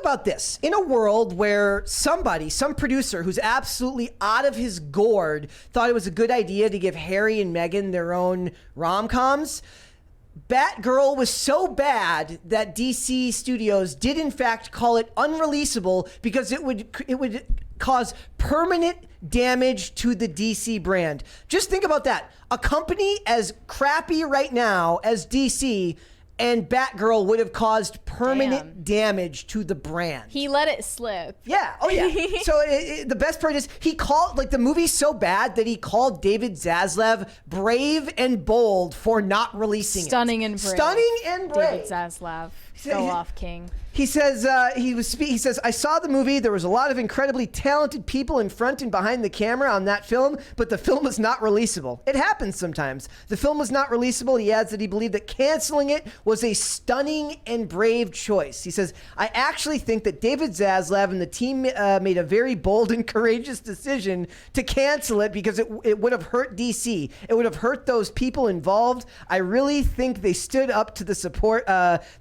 about this. In a world where some producer who's absolutely out of his gourd thought it was a good idea to give Harry and Meghan their own rom-coms, Batgirl was so bad that DC Studios did in fact call it unreleasable because it would cause permanent damage to the DC brand. Just think about that. A company as crappy right now as DC and Batgirl would have caused permanent damage to the brand. He let it slip. Yeah. Oh, yeah. So the best part is he called, like, the movie's so bad that he called David Zaslav brave and bold for not releasing Stunning it. and brave. Stunning and brave. David Zaslav. Go off, King. He says, he says, I saw the movie. There was a lot of incredibly talented people in front and behind the camera on that film, but the film was not releasable. It happens sometimes. The film was not releasable. He adds that he believed that canceling it was a stunning and brave choice. He says, I actually think that David Zaslav and the team made a very bold and courageous decision to cancel it because it would have hurt DC. It would have hurt those people involved. I really think they stood up to the support.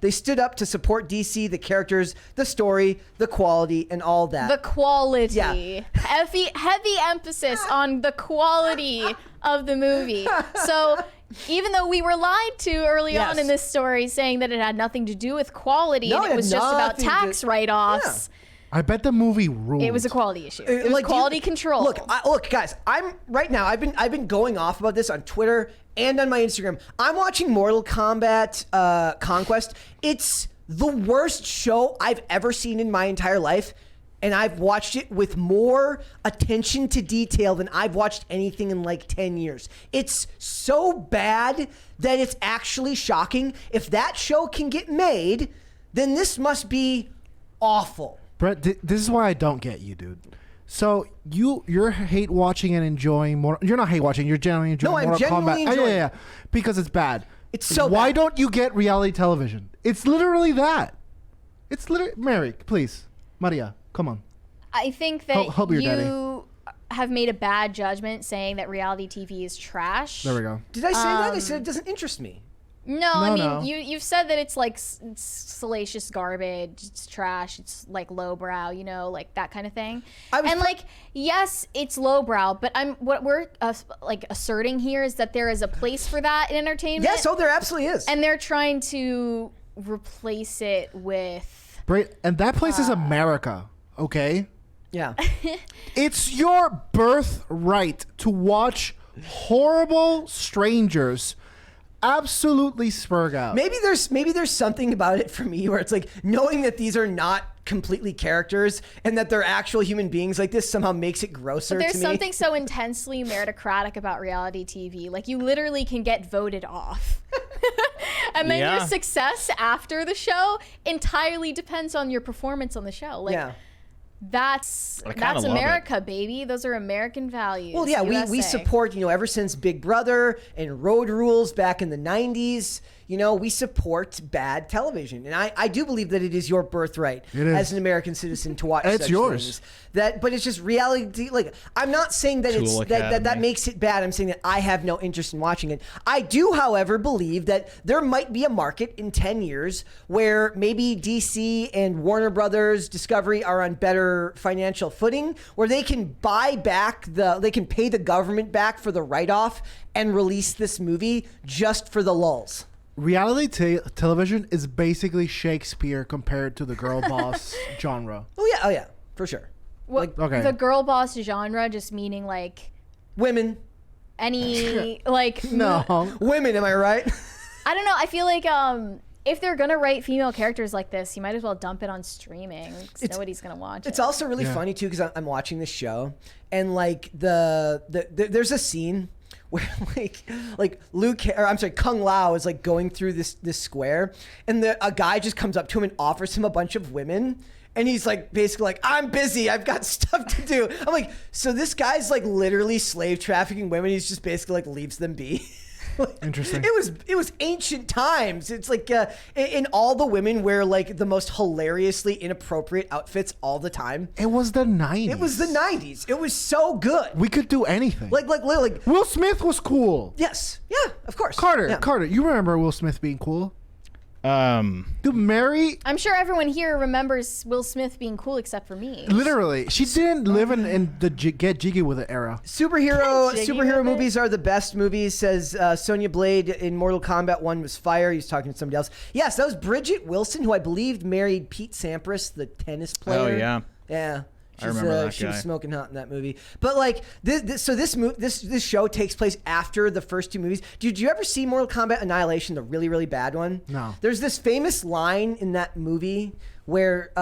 They stood up to support DC, the characters, the story, the quality, and all that. The quality. Yeah. Heavy emphasis on the quality of the movie. So even though we were lied to early on in this story saying that it had nothing to do with quality and it was just about tax write-offs. I bet the movie ruled. It was a quality issue. It was like quality control. Look, guys. I've been going off about this on Twitter and on my Instagram. I'm watching Mortal Kombat Conquest. It's the worst show I've ever seen in my entire life, and I've watched it with more attention to detail than I've watched anything in like 10 years. It's so bad that it's actually shocking. If that show can get made, then this must be awful. Brett, this is why I don't get you, dude. So you're hate watching and enjoying more. You're not hate watching. You're generally enjoying Mortal Kombat. Yeah, because it's bad. It's so Why bad. don't you get reality television? It's literally that. It's literally Mary, please, Maria, come on. I think that help your daddy. you have made a bad judgment saying that reality TV is trash. There we go. Did I say that? I said it doesn't interest me. No, I mean, you've said that it's like it's salacious garbage, it's trash, it's like lowbrow, you know, like that kind of thing. Yes, it's lowbrow, but what we're like asserting here is that there is a place for that in entertainment. Yes, there absolutely is. And they're trying to replace it with... And that place is America, okay? Yeah. It's your birthright to watch horrible strangers absolutely spurg out. Maybe there's something about it for me where it's like knowing that these are not completely characters and that they're actual human beings like this somehow makes it grosser to me. There's something so intensely meritocratic about reality TV. Like you literally can get voted off. And then your success after the show entirely depends on your performance on the show. Like that's America, baby. Those are American values. Well, yeah, we support, ever since Big Brother and Road Rules back in the 90s, we support bad television. And I do believe that it is your birthright as an American citizen to watch it's such yours. things. But it's just reality. Like, I'm not saying that that makes it bad. I'm saying that I have no interest in watching it. I do, however, believe that there might be a market in 10 years where maybe DC and Warner Brothers Discovery are on better financial footing, where they can buy back they can pay the government back for the write-off and release this movie just for the lulz. Reality television is basically Shakespeare compared to the girl boss genre. Oh yeah, for sure. The girl boss genre just meaning like women. Any like women, am I right? I don't know. I feel like if they're gonna write female characters like this, you might as well dump it on streaming. Nobody's gonna watch it. It's also really funny too because I'm watching this show and like there's a scene where Kung Lao is like going through this square and a guy just comes up to him and offers him a bunch of women. And he's like, basically like, I'm busy. I've got stuff to do. I'm like, so this guy's like literally slave trafficking women. He's just basically like leaves them be. Interesting. It was ancient times. It's like, and all the women wear like the most hilariously inappropriate outfits all the time. It was the 90s. It was the 90s. It was so good. We could do anything. Like Will Smith was cool. Yes. Yeah, of course. Carter, you remember Will Smith being cool? Dude, Mary. I'm sure everyone here remembers Will Smith being cool except for me. Literally, she didn't live in the get jiggy with it era. Superhero movies are the best movies, says Sonya Blade in Mortal Kombat 1 was fire. He's talking to somebody else. Yes, that was Bridget Wilson, who I believe married Pete Sampras, the tennis player. Oh, yeah. Yeah. I remember that she was guy. smoking hot in that movie. But like this show takes place after the first two movies. Did you ever see Mortal Kombat Annihilation, the really, really bad one? No. There's this famous line in that movie where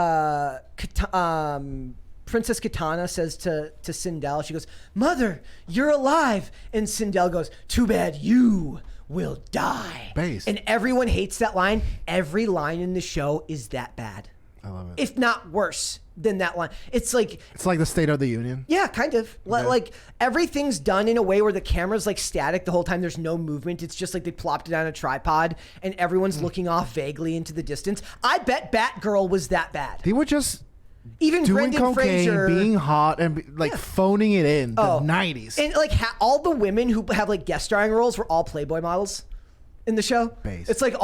Princess Kitana says to Sindel, she goes, "Mother, you're alive." And Sindel goes, "Too bad you will die." Based. And everyone hates that line. Every line in the show is that bad. I love it. If not worse than that line. It's like the State of the Union. Yeah, kind of. Like everything's done in a way where the camera's like static the whole time. There's no movement. It's just like they plopped it on a tripod and everyone's looking off vaguely into the distance. I bet Batgirl was that bad. They were just even doing Brendan cocaine, Fraser being hot, and phoning it in. The 90s. And like all the women who have like guest starring roles were all Playboy models in the show. Based. It's like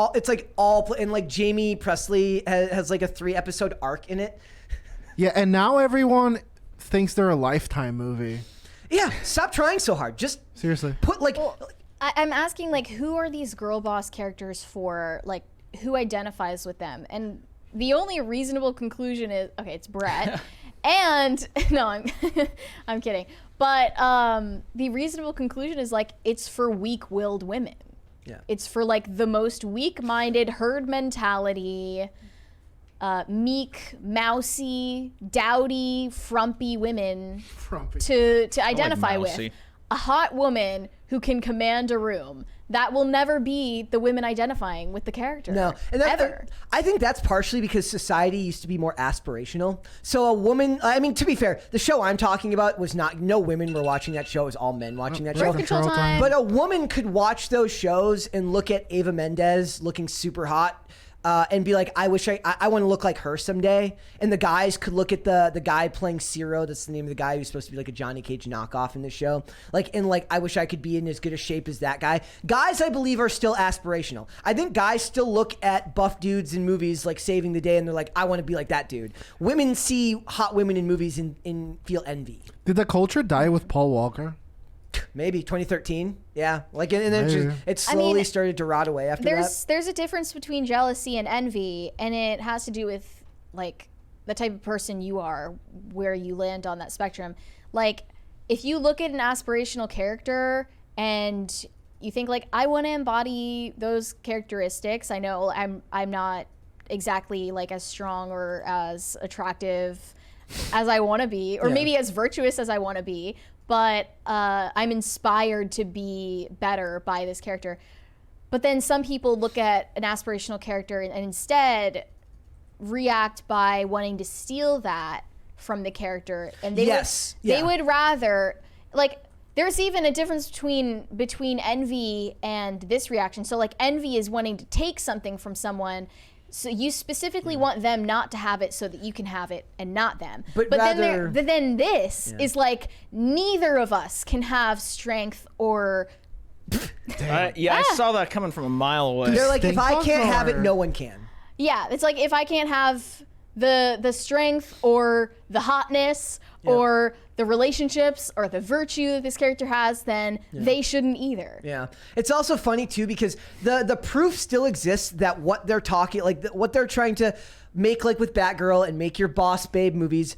all and like Jamie Presley has like a 3-episode arc in it. Yeah, and now everyone thinks they're a Lifetime movie. Yeah, stop trying so hard. Just seriously put like. Well, I'm asking, like, who are these girl boss characters for? Like, who identifies with them? And the only reasonable conclusion is, okay, it's Brett. And no, I'm kidding. But the reasonable conclusion is like it's for weak-willed women. Yeah. It's for like the most weak-minded herd mentality. Meek, mousy, dowdy, frumpy women to identify with. A hot woman who can command a room. That will never be the women identifying with the character. No, and ever. I think that's partially because society used to be more aspirational. So a woman, I mean, to be fair, the show I'm talking about was no women were watching that show. It was all men watching that show. Birth control time. But a woman could watch those shows and look at Ava Mendez looking super hot. And be like, I wish I want to look like her someday. And the guys could look at the guy playing Ciro. That's the name of the guy who's supposed to be like a Johnny Cage knockoff in the show. I wish I could be in as good a shape as that guy. Guys, I believe, are still aspirational. I think guys still look at buff dudes in movies like Saving the Day and they're like, I want to be like that dude. Women see hot women in movies and feel envy. Did the culture die with Paul Walker? Maybe 2013, yeah. Like, and then it slowly started to rot away after that. There's a difference between jealousy and envy, and it has to do with like the type of person you are, where you land on that spectrum. Like, if you look at an aspirational character and you think like, I want to embody those characteristics. I know I'm not exactly like as strong or as attractive as I want to be, or maybe as virtuous as I want to be. But I'm inspired to be better by this character. But then some people look at an aspirational character and instead react by wanting to steal that from the character. And they would rather, like, there's even a difference between envy and this reaction. So like envy is wanting to take something from someone. So you specifically want them not to have it so that you can have it and not them. But then this is like, neither of us can have strength or... I saw that coming from a mile away. They're like, if I can't have it, no one can. Yeah, it's like, if I can't have the strength or the hotness or the relationships or the virtue that this character has, then they shouldn't either. Yeah. It's also funny too because the proof still exists that what they're talking, like what they're trying to make, like with Batgirl and make your boss babe movies,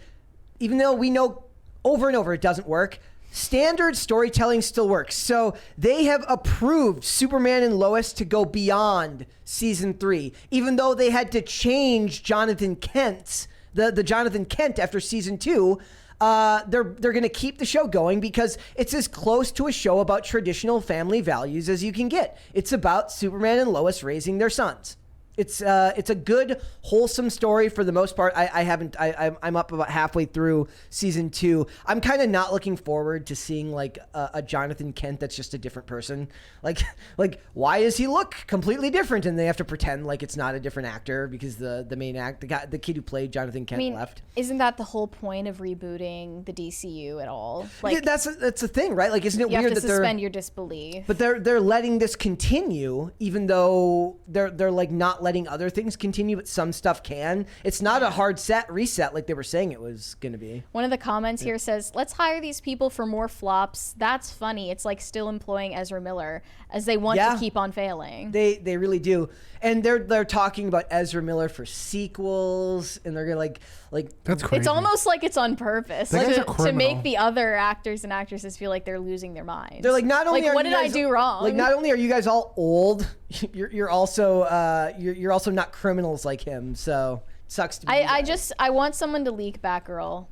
even though we know over and over it doesn't work, standard storytelling still works. So they have approved Superman and Lois to go beyond season 3, even though they had to change Jonathan Kent's the Jonathan Kent after season 2. They're going to keep the show going because it's as close to a show about traditional family values as you can get. It's about Superman and Lois raising their sons. It's a good, wholesome story for the most part. I'm up about halfway through season 2. I'm kind of not looking forward to seeing like a Jonathan Kent that's just a different person. Like why does he look completely different? And they have to pretend like it's not a different actor because the main the kid who played Jonathan Kent left. Isn't that the whole point of rebooting the DCU at all? Like, yeah, that's the thing, right? Like, isn't it weird that they're suspend your disbelief? But they're letting this continue, even though they're like not letting other things continue, but some stuff can. It's not a hard reset like they were saying it was going to be. One of the comments here says, let's hire these people for more flops. That's funny. It's like still employing Ezra Miller as they want to keep on failing. They really do. And they're talking about Ezra Miller for sequels, and they're like that's crazy. It's almost like it's on purpose to make the other actors and actresses feel like they're losing their minds. They're like, not only like, are what you did guys, I do wrong? Like, not only are you guys all old, you're also you're also not criminals like him. So it sucks to be. I want someone to leak Batgirl.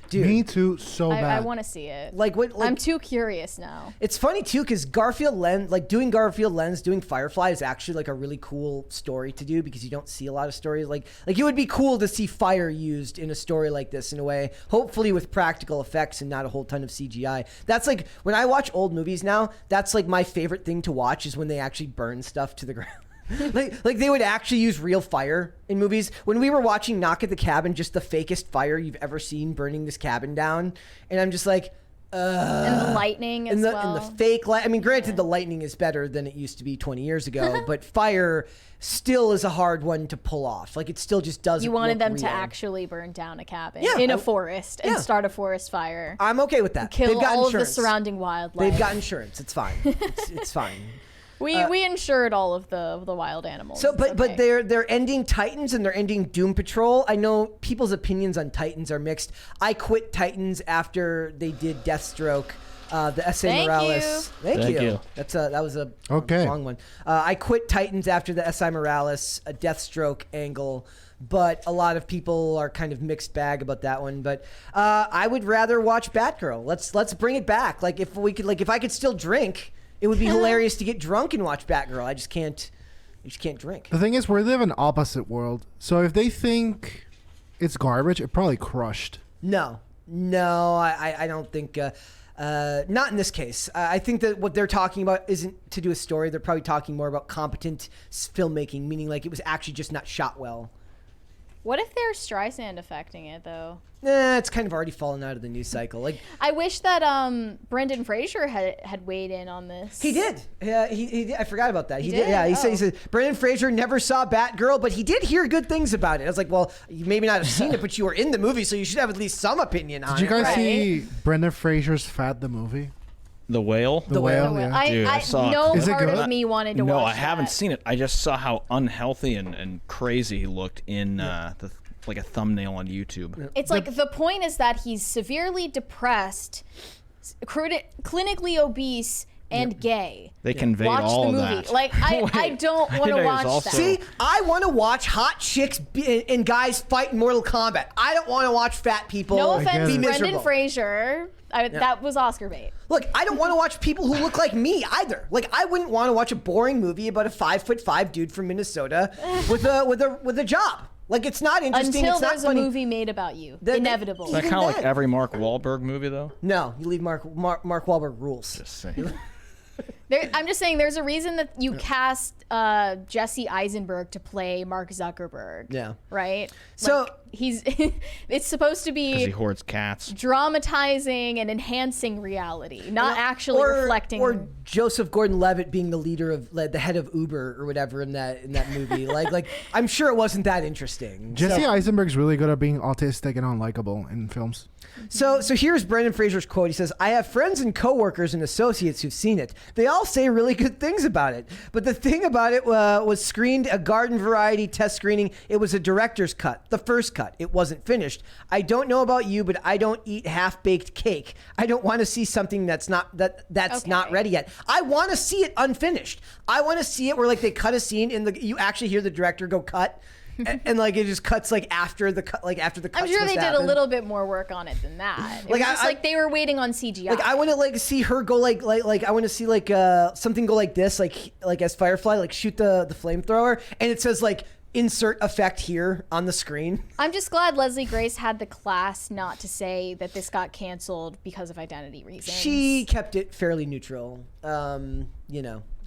Dude, me too, so bad. I want to see it. I'm too curious now. It's funny too, because doing Garfield Lens, doing Firefly is actually like a really cool story to do, because you don't see a lot of stories like it would be cool to see fire used in a story like this in a way, hopefully with practical effects and not a whole ton of CGI. That's like when I watch old movies now, that's like my favorite thing to watch is when they actually burn stuff to the ground. like they would actually use real fire in movies. When we were watching Knock at the Cabin, just the fakest fire you've ever seen burning this cabin down, and I'm just like, and the lightning as well. And the fake light. I mean, granted, the lightning is better than it used to be 20 years ago, but fire still is a hard one to pull off. Like, it still just doesn't. You wanted them real. to actually burn down a cabin in a forest and start a forest fire. I'm okay with that. Kill They've got all insurance. of the surrounding wildlife. They've got insurance. It's fine. It's fine. We insured all of the wild animals. So, but they're ending Titans and they're ending Doom Patrol. I know people's opinions on Titans are mixed. I quit Titans after they did Deathstroke. The S.A. Morales. Thank you. That was a long one. I quit Titans after the S.I. Morales Deathstroke angle, but a lot of people are kind of mixed bag about that one. But I would rather watch Batgirl. Let's bring it back. Like, if I could still drink, it would be hilarious to get drunk and watch Batgirl. I just can't drink. The thing is, we live in an opposite world. So if they think it's garbage, it probably crushed. No, I don't think. Not in this case. I think that what they're talking about isn't to do a story. They're probably talking more about competent filmmaking, meaning like it was actually just not shot well. What if there's Streisand affecting it, though? It's kind of already fallen out of the news cycle. Like, I wish that Brendan Fraser had weighed in on this. He did. He I forgot about that. He did. Yeah, he said Brendan Fraser never saw Batgirl, but he did hear good things about it. I was like, well, you maybe not have seen it, but you were in the movie, so you should have at least some opinion on it. Did you guys see Brendan Fraser's Fat the movie? The Whale? The Whale, yeah. I saw no Is it part good? of me wanted to watch No, I that. haven't seen it. I just saw how unhealthy and crazy he looked in like a thumbnail on YouTube. It's like the point is that he's severely depressed, clinically obese, and gay. They conveyed Watch all the of movie. that. Like, I don't want to watch that. See, I want to watch hot chicks and guys fight in Mortal Kombat. I don't want to watch fat people No be offense, miserable. Brendan Fraser. That was Oscar bait. Look, I don't want to watch people who look like me either. Like, I wouldn't want to watch a boring movie about a 5'5" dude from Minnesota with a job. Like, it's not interesting. Until it's not there's funny. A movie made about you. Inevitable. Is that kind of like every Mark Wahlberg movie, though? No, you leave Mark Wahlberg rules. Just saying. I'm just saying there's a reason that you cast Jesse Eisenberg to play Mark Zuckerberg. Yeah. Right? So like, it's supposed to Because be he hoards cats. dramatizing and enhancing reality, not actually reflecting. Or Joseph Gordon-Levitt being the leader of the head of Uber or whatever in that movie. like I'm sure it wasn't that interesting. Jesse Eisenberg's really good at being autistic and unlikable in films. So here's Brendan Fraser's quote. He says, "I have friends and coworkers and associates who've seen it. They all say really good things about it. But the thing about it was screened a garden variety test screening. It was a director's cut, the first cut. It wasn't finished. I don't know about you, but I don't eat half-baked cake. I don't want to see something that's not ready yet. I want to see it unfinished. I want to see it where like they cut a scene and you actually hear the director go cut." and like it just cuts like after the cut, I'm sure they did a little bit more work on it than that. It was just like they were waiting on CGI. Like, I want to like see her go like I want to see like something go like this, like as Firefly, like shoot the flamethrower, and it says like insert effect here on the screen. I'm just glad Leslie Grace had the class not to say that this got canceled because of identity reasons. She kept it fairly neutral.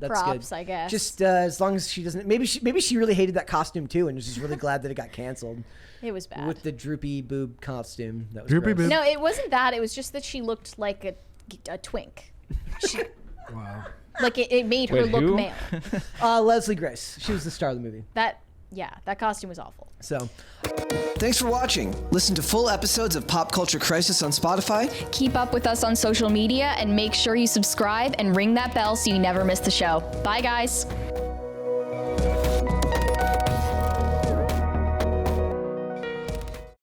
That's Props, good. I guess. Just as long as she doesn't. Maybe she really hated that costume too, and was just really glad that it got canceled. It was bad. With the droopy boob costume. That was Droopy gross. boob. No, it wasn't that. It was just that she looked like a twink. Wow. Like it made her Wait, look who? male. Leslie Grace. She was the star of the movie. That costume was awful. So, thanks for watching. Listen to full episodes of Pop Culture Crisis on Spotify. Keep up with us on social media and make sure you subscribe and ring that bell so you never miss the show. Bye, guys.